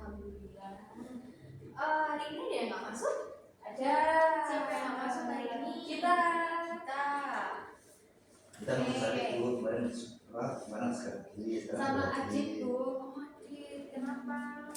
Alhamdulillah. Hari ini ada yang nggak masuk? Ada. Siapa yang nggak masuk hari ini? Kita. Kita masuk sakit dulu kemarin kemana sekali Sama Adit tuh. Oh, Adit, kenapa?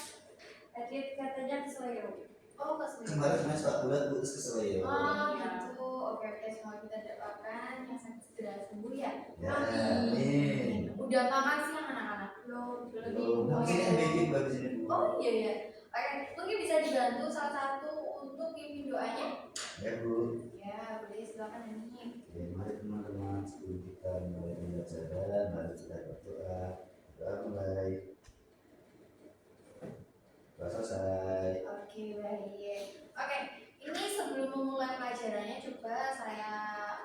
Adit katanya keselio. Oh, keselio. Kemarin main sepak bola terus keselio. Oh, Iya. gitu. Oke, semua kita doakan yang sakit segera sembuh ya. Ya, amin. Udah makan siang anak-anak? Belum. Belum. Sini MBK bagus ini Bu. Oh iya. Oke, mungkin bisa dibantu salah satu untuk pimpin doanya. Ya Bu. Ya, boleh silakan Ani. Oke, mari teman-teman sebelum kita mulai pembelajaran, mari kita berdoa. Doa mulai. Doa selesai. Oke, baik. Oke, ini sebelum memulai pelajarannya coba saya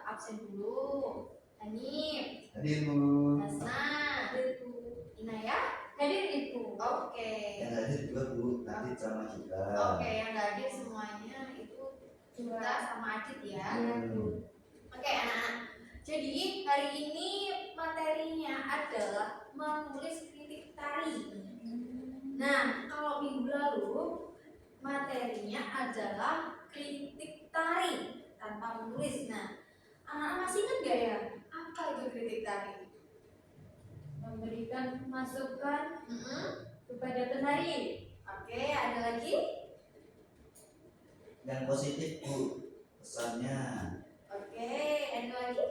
absen dulu. Ani, Hadir Bu. Hasna, Inaya. Hadir itu. Oke. Yang hadir juga Bu, nanti sama kita. Oke, yang nggak hadir semuanya itu kita sama Adit ya. Hmm. Oke, anak-anak. Jadi hari ini materinya adalah menulis kritik tari. Nah, kalau minggu lalu materinya adalah kritik tari tanpa menulis. Nah, anak-anak masih ingat gak ya apa itu kritik tari? Memberikan masukan kepada penari. Oke, ada lagi? Yang positif Bu, pesannya. Oke, ada lagi?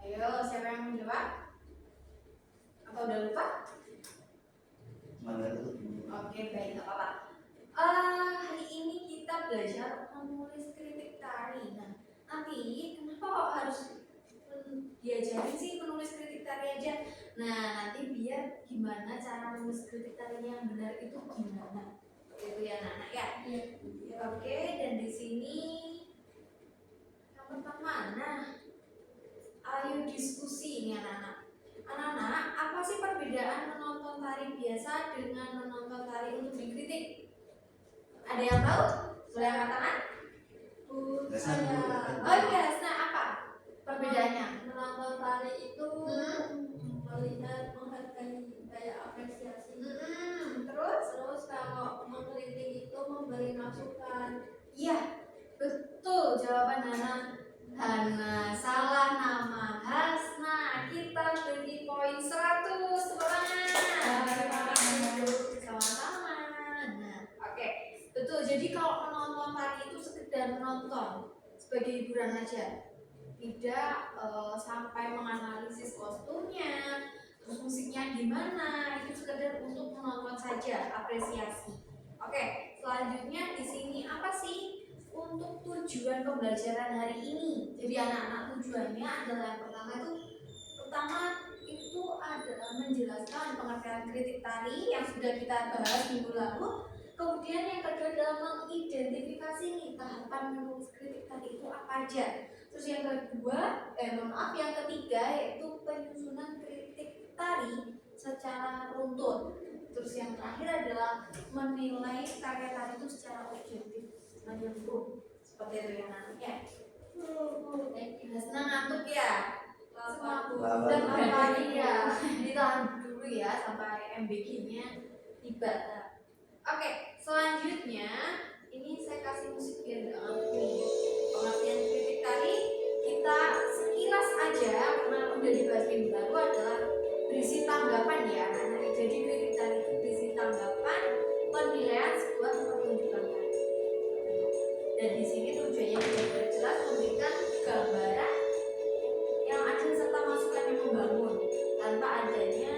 Ayo, siapa yang menjawab? Atau udah lupa? Semangat itu Bu. Oke, baik, gak apa-apa. Hari ini kita belajar menulis kritik tari. Nah, nanti kenapa kok harus diajarin sih menulis kritik tari aja? Nah, nanti biar gimana cara menulis kritik tari yang benar itu gimana? Itu ya anak-anak ya. Iya. Oke, dan di sini yang pertama, nah, ayo diskusi ini anak-anak. Anak-anak, apa sih perbedaan menonton tari biasa dengan menonton tari untuk dikritik? Ada yang tahu? Boleh angkat tangan? Hasna Bu. Oh iya, nah apa perbedaannya? Menonton tari itu Hmm. melihat, menghargai, kayak apresiasi. Terus? Kalau mengkritik itu memberi masukan. Iya, betul jawaban Hana salah nama Hasna. Kita beri poin 100. Semangat. Sama-sama. Nah, oke. Betul. Jadi kalau menonton tari itu sekedar menonton sebagai hiburan aja. Tidak sampai menganalisis kostumnya, terus musiknya gimana, itu sekedar untuk menonton saja, apresiasi. Oke, selanjutnya di sini apa sih untuk tujuan pembelajaran hari ini? Jadi anak-anak tujuannya adalah yang pertama itu adalah menjelaskan pengertian kritik tari yang sudah kita bahas minggu lalu. Kemudian yang kedua adalah mengidentifikasi nih tahapan menulis kritik tari itu apa aja. Terus yang yang ketiga yaitu penyusunan kritik tari secara runtun. Terus yang terakhir adalah menilai karya tari itu secara objektif, menyentuh. Seperti itu ya nanti ya. Senang ngantuk ya? Dan kembali ya, ditahan dulu ya sampai MBK-nya tiba. Oke, selanjutnya ini saya kasih musik biar nggak ngantuk nih. Pengertian kritik tari kita sekilas aja karena udah dibahas minggu lalu adalah berisi tanggapan ya. Nah, jadi kritik tari itu berisi tanggapan, penilaian sebuah pertunjukan tari. Dan di sini tujuannya sudah jelas memberikan gambaran yang adil serta masukan yang membangun tanpa adanya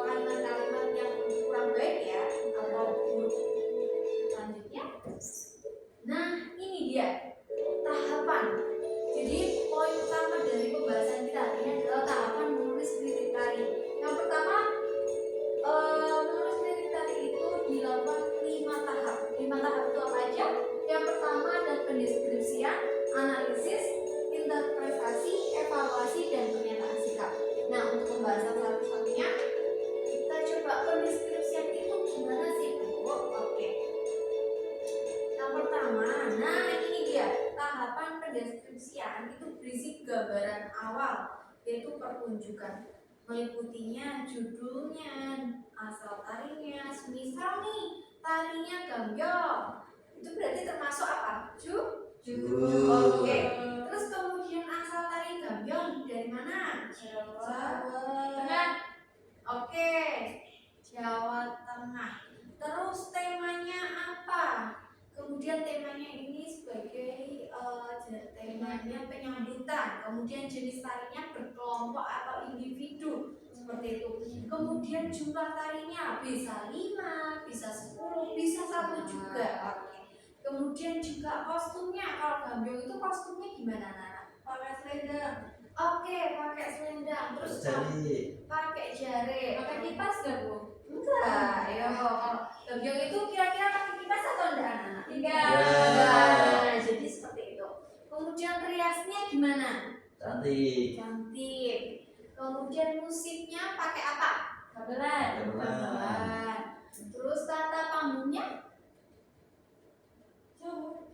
kalimat-kalimat yang kurang baik ya atau buruk. Selanjutnya, nah ini dia tahapan. Jadi poin utama dari pembahasan kita hari ini adalah tahapan menulis kritik tari. Yang pertama, menulis kritik tari itu dilakukan 5 tahap. 5 tahap itu apa aja? Yang pertama adalah pendeskripsian, analisis, interpretasi, evaluasi, dan pernyataan sikap. Nah, untuk pembahasan satu-satunya, kita coba pendeskripsian itu gimana sih, Bu? Oke. Yang pertama, nah ini dia tahapan pendeskripsian itu berisi gambaran awal, yaitu pertunjukan. Meliputinya judulnya, asal tarinya. Misal nih, tarinya gambyong. Itu berarti termasuk apa? Judul. Oke. Terus kemudian asal tari gambyong dari mana? Jawa. Oke. Jawa Tengah. Terus temanya apa? Kemudian temanya ini sebagai temanya penyambutan. Kemudian jenis tarinya berkelompok atau individu seperti itu. Kemudian jumlah tarinya bisa 5, bisa 10, bisa 1 juga. Oke. Kemudian juga kostumnya. Kalau gambyong itu kostumnya gimana, Nana? Pakai selendang. Oke, pakai selendang. Terus Jadi pakai jari. Pakai kipas gak Bu? Enggak, ya kalau gambyong itu kira-kira pakai kipas atau enggak, anak? Enggak. Enggak. Jadi seperti itu. Kemudian riasnya gimana? cantik. Cantik. Kemudian musiknya pakai apa? Gamelan. Gamelan. Terus tata panggungnya?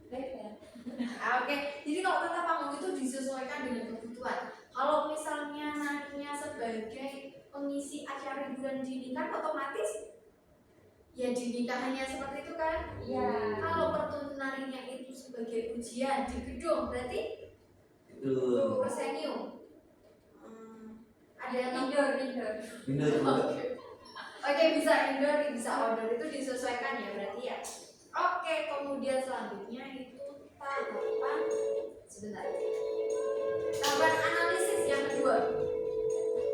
Beda. Oke. Jadi kalau tata panggung itu disesuaikan dengan kebutuhan. Kalau misalnya narinya sebagai pengisi acara hiburan di nikah, otomatis ya di nikahannya seperti itu kan? Iya. Kalau pertunarinya itu sebagai ujian di gedung, berarti Itu prosenium. Ada yang Tidur. indoor. Oke, bisa indoor, bisa outdoor, itu disesuaikan ya berarti ya. Oke, kemudian selanjutnya itu tahapan sebentar. Tahapan analisis yang kedua.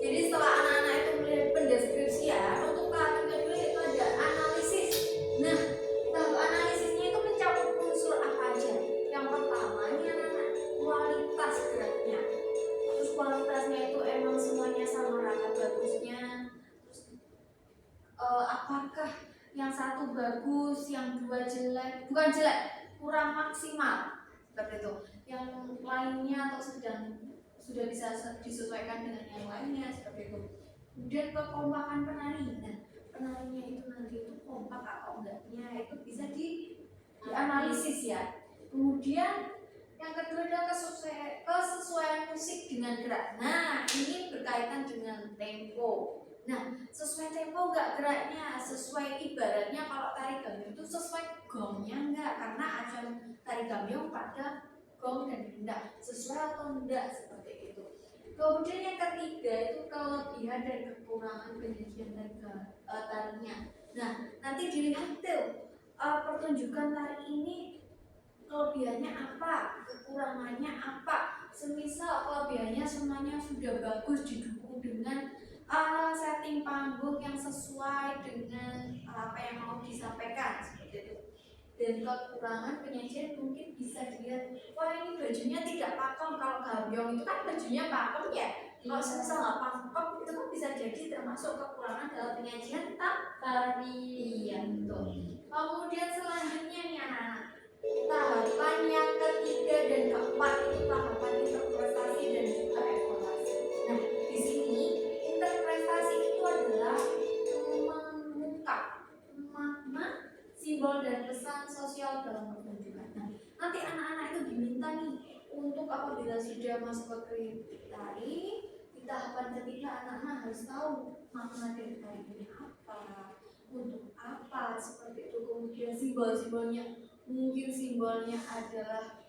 Jadi setelah anak-anak itu melihat pendeskripsian, untuk tahap yang kedua itu ada analisis. Nah, tahap analisisnya itu mencakup unsur apa aja? Yang pertama ini anak-anak kualitas geraknya. Terus kualitasnya itu emang semuanya sama rata bagusnya. Terus apakah yang satu bagus, yang dua jelek? Bukan jelek, kurang maksimal seperti itu. Yang lainnya atau sedang sudah bisa disesuaikan dengan yang lainnya seperti itu. Kemudian kekompakan penari. Nah, penarinya itu nanti itu kompak atau enggaknya itu bisa dianalisis ya. Kemudian yang kedua adalah kesesuaian musik dengan gerak. Nah, ini berkaitan dengan tempo. Nah, sesuai tempo enggak geraknya, sesuai ibaratnya kalau tari gambyong itu sesuai gongnya enggak, karena acara tari gambyong pada gong dan benda sesuai atau enggak seperti itu. Kemudian yang ketiga itu kelebihan dan kekurangan penyajian tarinya. Nah, nanti dilihat tuh pertunjukan tari ini kelebihannya apa, kekurangannya apa. Semisal kelebihannya semuanya sudah bagus didukung dengan setting panggung yang sesuai dengan apa yang mau disampaikan seperti itu. Dan kekurangan penyajian mungkin bisa dilihat, wah ini bajunya tidak pakem. Kalau gambyong itu kan bajunya pakem ya. Kalau semisal nggak pakem itu kan bisa jadi termasuk kekurangan dalam penyajian Tari. Iya betul. Kemudian selanjutnya nih anak-anak, tahapan yang ketiga dan keempat itu tahapan interpretasi dan juga evaluasi. Nah, di sini interpretasi itu adalah mengungkap makna, simbol dan pesan sosial dalam pertunjukan. Nah, nanti anak-anak itu diminta nih untuk apabila sudah masuk ke kritik tari, di tahapan ketiga anak-anak harus tahu makna dari tari ini apa, untuk apa seperti itu. Kemudian simbol-simbolnya, mungkin simbolnya adalah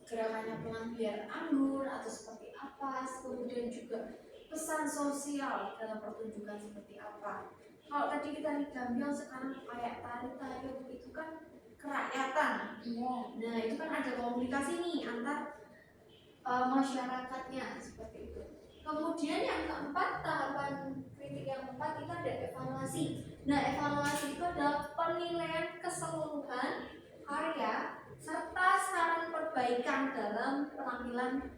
gerakannya pelampian anggur atau seperti apa. Kemudian juga pesan sosial dalam pertunjukan seperti apa. Kalau tadi kita lihat gambyong, sekarang kayak tari-tari itu kan kerakyatan. Iya. Nah itu kan ada komunikasi nih antar masyarakatnya seperti itu. Kemudian yang keempat, tahapan kritik yang keempat itu ada evaluasi. Nah evaluasi itu adalah penilaian keseluruhan karya serta saran perbaikan dalam penampilan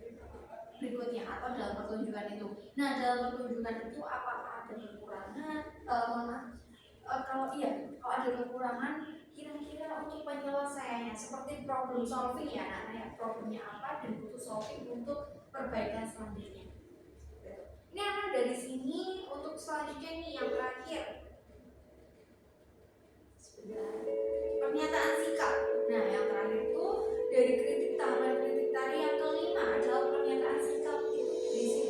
berikutnya atau dalam pertunjukan itu. Nah dalam pertunjukan itu apakah ada kekurangan? Kalau ada kekurangan, kira-kira untuk penyelesaiannya seperti problem solving ya anak-anak ya, problemnya apa dan butuh solving untuk perbaikan selanjutnya. Ini akan dari sini untuk selanjutnya nih yang terakhir. Pernyataan sikap. Nah yang terakhir itu dari kritik tahapan kritik tari yang kelima adalah pernyataan sikap. Itu berisi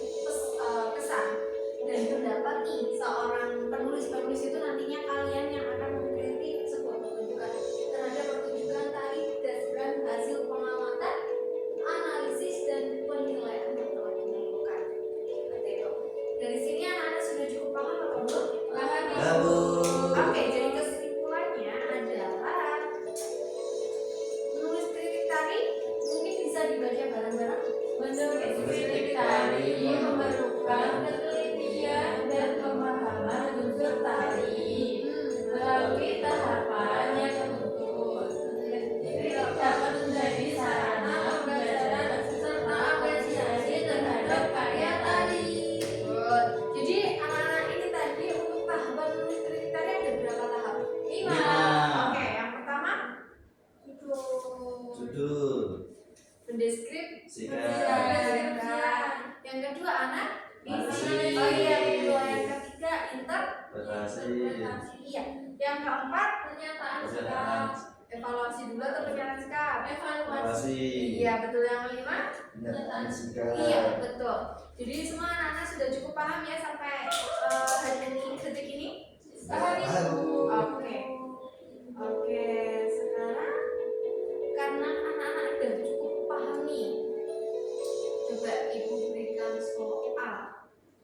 Bu. Oke, jadi kesimpulannya adalah menulis kritik tari mungkin bisa dibaca bareng-bareng. Menulis kritik tari memerlukan ketelitian dan pemahaman unsur tari melalui tahapan yang terukur. Dapat menjadi sarana pembelajaran serta apresiasi terhadap karya tari. Good. Jadi anak-anak ini tadi untuk tahapan menulis kritik tari ada berapa tahap? 5. Oke, yang pertama Judul. mendeskripsikan. Sikat. Yang kedua anak Narasi. Oh iya, betul. Yang ketiga Interpretasi. Iya. Yang keempat Pernyataan Pernyataan. sikap. evaluasi dulu atau pernyataan sikap. Evaluasi. Iya, betul. Yang kelima Pernyataan singkat. iya, betul. Jadi semua anak-anak sudah cukup paham ya sampai hari ini, detik ini. Baru. Oke. Oke, sekarang karena anak-anak udah cukup paham nih, coba ibu berikan soal.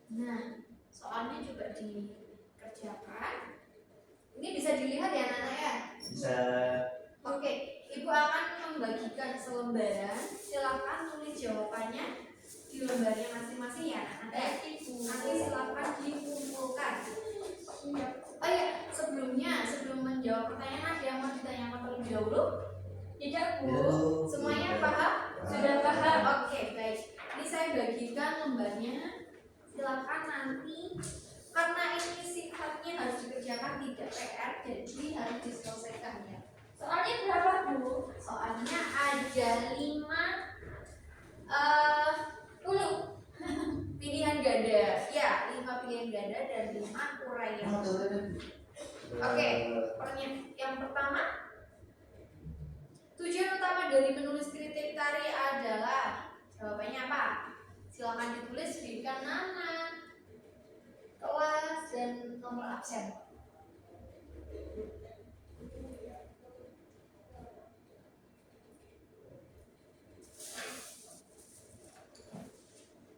Nah, soalnya coba dikerjakan. Ini bisa dilihat ya anak-anak ya. Bisa. Oke, ibu akan membagikan selembaran. Silakan tulis jawabannya di lembarnya masing-masing ya anak-anak. Nanti silakan dikumpulkan. Oh iya, sebelum menjawab pertanyaan ada yang mau ditanyakan terlebih dahulu? Tidak Bu. Semuanya paham? Sudah paham? Oke, baik. Ini saya bagikan lembarnya. Silakan nanti karena ini sifatnya harus dikerjakan tidak PR, jadi harus diselesaikan ya. Soalnya berapa Bu? Soalnya ada 50 pilihan ganda. Ya, 5 pilihan ganda dan 5 uraian. Oke, yang pertama, tujuan utama dari menulis kritik tari adalah jawabannya apa? Silakan ditulis, berikan nama, kelas, dan nomor absen.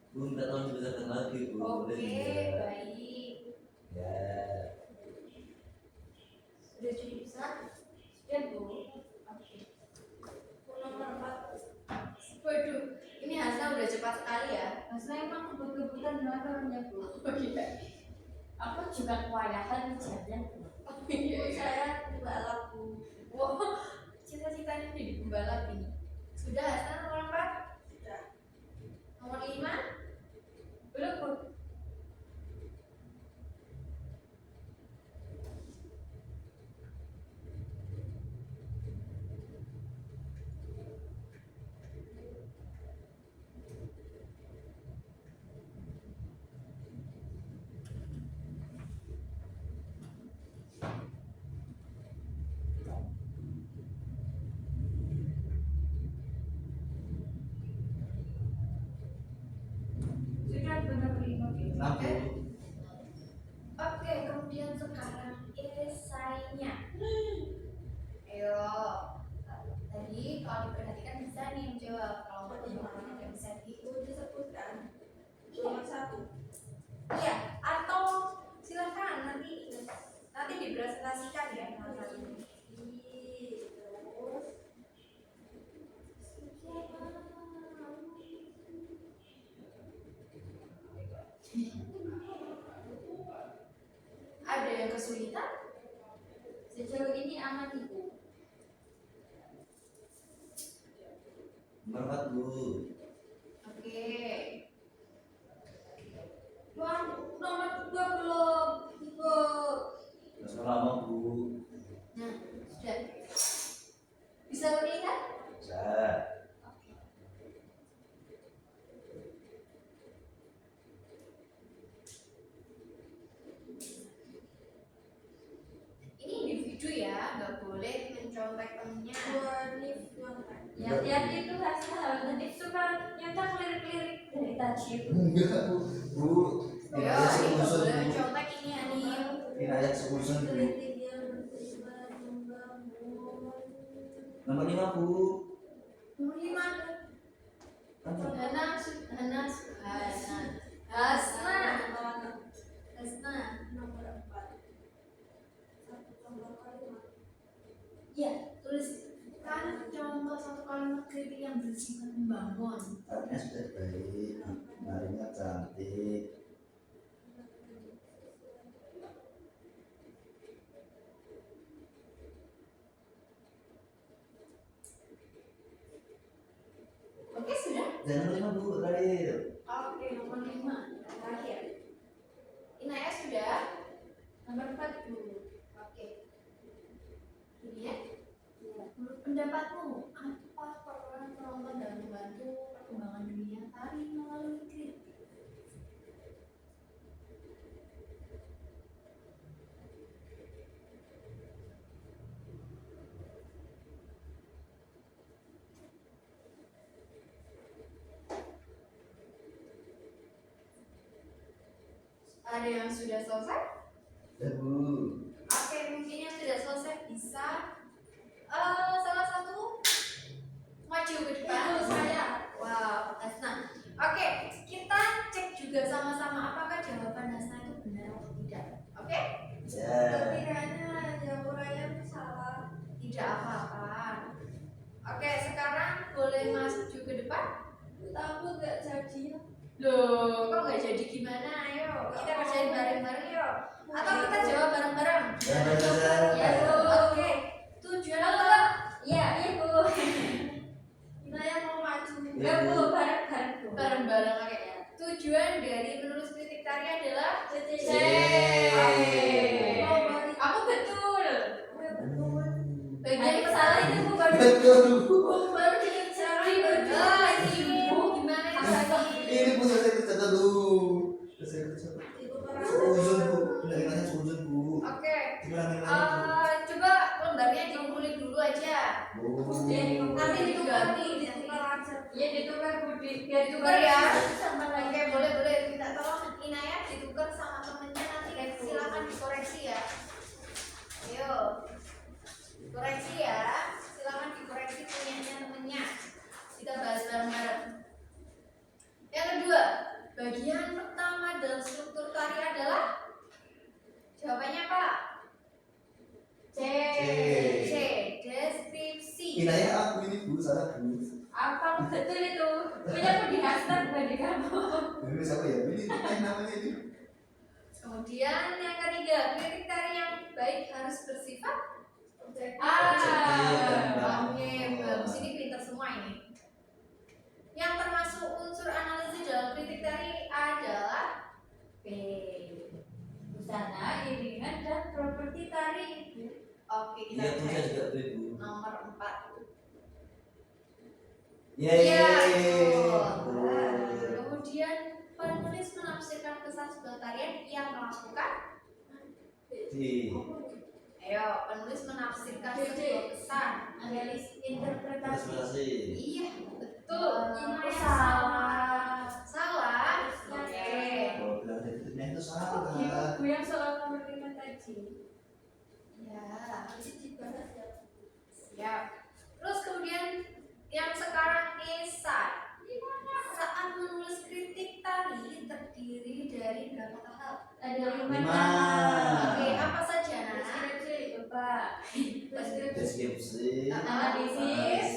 Bu, minta tolong dibesarkan lagi Bu. Oke, Boleh tidak? baik. Ya. Sudah cukup besar? Sudah Bu. Oke. Nomor 4. Waduh, ini Hasna udah cepat sekali ya. Saya emang kebut-kebutan motornya Bu. Oh iya. Aku juga kewalahan jalan. Oh iya. Saya pembalap Bu. Wow, cita-citanya jadi pembalap ini. Sudah Hasna nomor 4? Sudah. Nomor 5? Belum Bu. Sudah benar 5 Bu. Enam Bu. Oke, kemudian sekarang esainya. Ayo. Tadi kalau diperhatikan bisa nih menjawab. Kalau nggak bisa disebutkan. Nomor 1. Iya, atau silakan nanti dipresentasikan ya. Ada yang kesulitan? Sejauh ini aman Ibu. Nomor 4 Bu. Oke. Nomor 2 belum Ibu. Terus lama Bu. Nah, sudah. Bisa melihat? Bisa. Ini individu ya, nggak boleh mencontek temennya. Ya, hati-hati itu hasil nanti suka nyetak lirik-lirik dari tajib. Enggak Bu. Bu. Ini Ya, ayat ini nggak seusun boleh Bu. mencontek ini Anil. Ini ayat seusun Bu. Nomor 5 Bu. Nomor 5. Kan Hasna. Nomor 4. yang bersifat membangun. Artinya sudah baik, marinya cantik. Oke, sudah. Jangan lupa bu, terakhir. Oke, nomor 5 terakhir. Inaya sudah. Nomor 4 dulu. Oke. Ini ya. Menurut pendapatmu, apa peran penonton dalam membantu perkembangan dunia tari melalui kritik? Ada yang sudah selesai? Ya bu. Oke, mungkin yang sudah selesai bisa salah satu maju ke depan. Itu saya. Wow, Hasna. Oke, kita cek juga sama-sama apakah jawaban Hasna itu benar atau tidak. Oke? Ya. Ketiga jawabannya salah. Tidak apa-apa. Oke, sekarang boleh maju ke depan. Takut gak jadi. Loh, kok nggak jadi gimana? Ayo, kita kerjain bareng-bareng yuk. Atau kita jawab bareng-bareng. Ya, bareng-bareng. Ya, Bu. Oke. Tujuan apa? Iya, Bu. Inaya mau maju. Enggak, Bu, bareng-bareng, Bu. Bareng-bareng oke. Tujuan dari menulis kritik tari adalah Cek. Aku betul. Bagian Adik salah salah itu itu Bu baru. Betul bu. baru dicari ibu gimana tadi? Ini bu selesai kerja dulu. Selesai kerja. Itu Suzon bu, bilangin Suzon bu. Oke. Bilangin lagi Coba lembarnya dikumpulin dulu aja. bu. Nanti diganti. Iya, ditukar Bu. Ditukar ya. Sama lagi. Oke, boleh minta tolong Inayat ditukar sama temennya nanti silakan dikoreksi ya. Ayo. Koreksi ya. Silakan dikoreksi punyanya temennya. Kita bahas bareng-bareng. Yang kedua, bagian pertama dalam struktur tari adalah jawabannya apa? C. C. Deskripsi. Inaya aku ini bu, salah bu. Apa betul itu? Punya aku di hashtag bagi kamu. Ini siapa ya? Ini namanya ini. Kemudian yang ketiga, kritik tari yang baik harus bersifat oke, bagus, ini pinter semua ini. Yang termasuk unsur analisis dalam kritik tari adalah B. Busana, iringan, dan properti tari. oke, kita Iya bu, saya cek juga bu. nomor 4. Iya Iya, Bu. betul. Kemudian penulis menafsirkan pesan sebuah tarian yang melakukan. Di. Ayo, penulis menafsirkan sebuah pesan. Analis interpretasi. Presentasi. Iya, betul. Ini Salah. Salah. Oke. Oh, bilang detektifnya itu salah. Bu yang soal nomor 5 tadi. Ya. Itu dibahas ya. Siap. Terus kemudian yang sekarang esai. Saat menulis kritik tari terdiri dari berapa tahap? Ada 5 5. Oke, apa saja Nana? Deskripsi, Bapak. Deskripsi. Deskripsi. Analisis.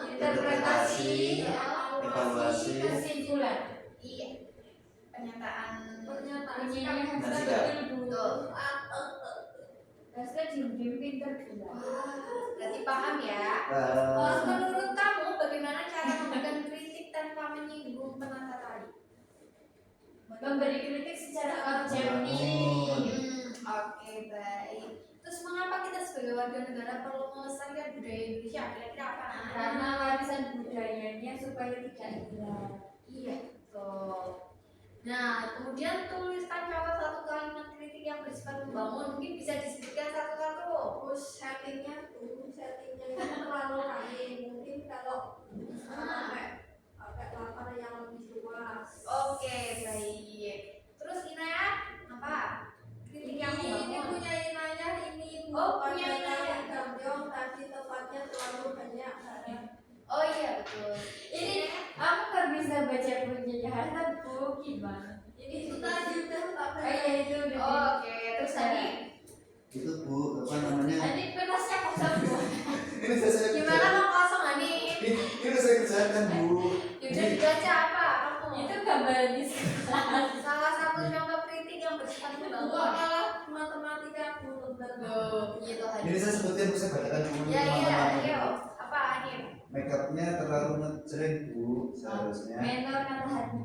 Interpretasi. Evaluasi. Kesimpulan. Iya. Pernyataan. Bunyinya Nah, harus sikap. betul, Bu. Betul. Dasar diem-diem pinter pula. Berarti paham ya? Nah, Menurut kamu bagaimana cara memberikan kritik tanpa menyinggung penata tari? Memberi kritik secara objektif. Oke, baik. Terus mengapa kita sebagai warga negara perlu melestarikan budaya Indonesia? Kira-kira apa? Nana? Karena warisan budayanya supaya tidak hilang. Iya, betul. Nah, kemudian tuliskan contoh satu kalimat kritik yang bersifat membangun. Mungkin bisa disebutkan satu-satu. Settingnya itu terlalu kali. Mungkin kalau pakai latar yang lebih luas. Oke, baik. Terus Inayat, apa? Kritik yang membangun. punya Inaya, ini Oh, punya Inaya. Gambyong tadi tempatnya terlalu banyak. Oh iya, betul. Ini aku nggak bisa baca punyanya Hasan Bu, gimana? Ini tadi udah tak. Oh iya itu udah. Oh, oke, terus tadi itu bu, apa namanya? Tadi penasnya kosong Bu. Ini saya gimana mau kosong Hani? Ini baca apa kamu? Itu gambar di sekolah. Salah satu contoh kritik yang bersifat Gua membangun. malah matematika aku lembar. Loh, gitu aja. Jadi saya sebutin, saya bacakan dulu Ya iya, teman-teman. ayo. Apa Hanif? Makeupnya terlalu ngejreng Bu, seharusnya Mentor kata hati.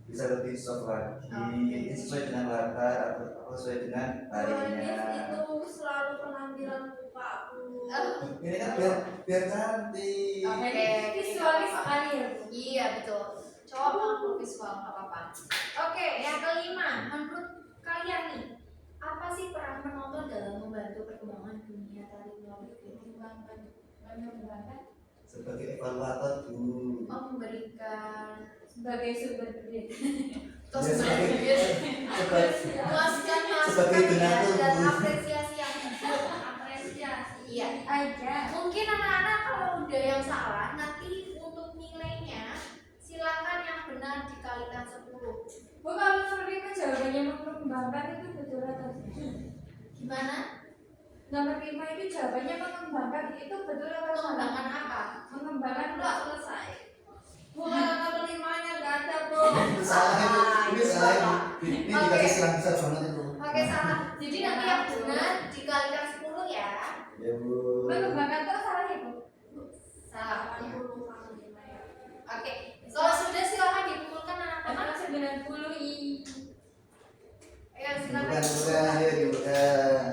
bisa lebih soft lagi, Oke. sesuai dengan latar atau sesuai dengan harinya. Itu selalu penampilan muka aku. Ini kan biar cantik. Oke. Visualis sekali ya. Bu. Iya betul. Cowok mau visual nggak apa-apa. Oke, yang kelima, menurut kalian nih, apa sih peran penonton dalam membantu perkembangan dunia tari melalui kritik? Mengembangkan Sebagai evaluator Bu. Memberikan sebagai sumber duit. terus Ya, sebagai- memuaskan sebagai masukan ya, donatur, dan Bu. apresiasi yang jujur. Apresiasi. Iya. Aja. Mungkin anak-anak kalau udah yang salah, nanti untuk nilainya silakan yang benar dikalikan 10. Bu, kalau seperti itu jawabannya mengembangkan itu betul atau tidak? Gimana? Nomor 5 itu jawabannya mengembangkan itu betul atau salah? Pengembangan apa? Mengembangkan Udah selesai. Bukan nomor 5-nya nggak ada, Bu. Ini salah itu, ini salah. Ini dikasih silang besar banget itu. Oke, salah. Jadi nanti yang benar dikalikan 10 ya. Ya Bu. Mengembangkan itu salah ya, Bu? Salah. Ya. Oke. Kalau sudah silakan dikumpulkan anak-anak. Karena 90 i. Ayo Bukan, silakan. ayo bukan.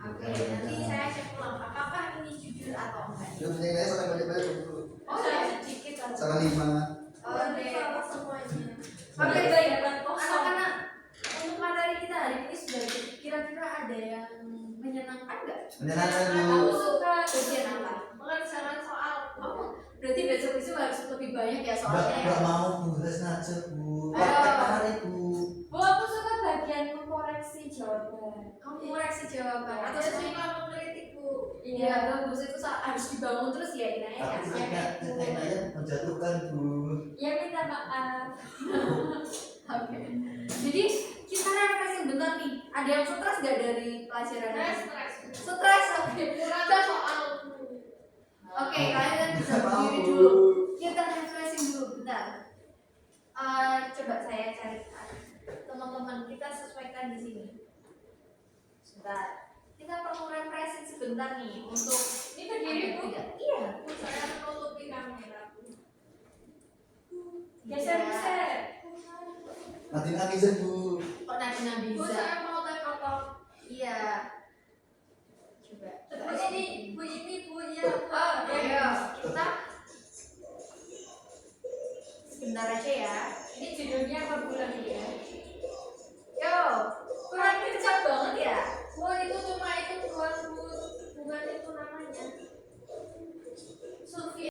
Oke, nanti saya cek ulang apakah ini jujur atau enggak. Terus nilai saya baca-baca dulu. Oh, saya sedikit aja. Salah 5. Oke. Salah semuanya. Oke, Oke, baik. Dapat kosong. Anak-anak, untuk materi kita hari ini sudah kira-kira ada yang menyenangkan nggak? Menyenangkan Aku Bu. suka Ujian apa? mengerjakan soal. Oh, berarti besok-besok harus lebih banyak ya Mbak soalnya. Mbak mau Bu, les ngajar Bu. Ayo. Praktek hari Bu. Bu, aku suka bagian mengkoreksi jawaban. Kamu koreksi jawaban atau Saya semuanya? suka mengkritik, Bu. Iya, bagus itu harus dibangun terus ya Inaya ya. Tapi saya menjatuhkan Bu. Ya minta maaf. Oke. Jadi kita refreshing bentar nih. Ada yang stres nggak dari pelajaran ini? Stres, oke. Kurang Kita- soal. Oke, kalian bisa Nggak mau, berdiri Bu. dulu. Kita refreshing dulu bentar. Coba saya cari teman-teman kita sesuaikan di sini. Sebentar. Kita perlu refreshing sebentar nih untuk Ini berdiri, Bu. Iya. Saya menutupi kamera. Geser-geser. Nanti nangis Bu. Kok Nadina Bu, bisa? saya mau teh kotor. Iya. Coba. Bu, ini, Bu, ya. Ayo, kita sebentar aja ya. Ini judulnya apa bulan ya? Yo, kurang cepat banget ya. Bu, itu cuma itu bukan itu namanya.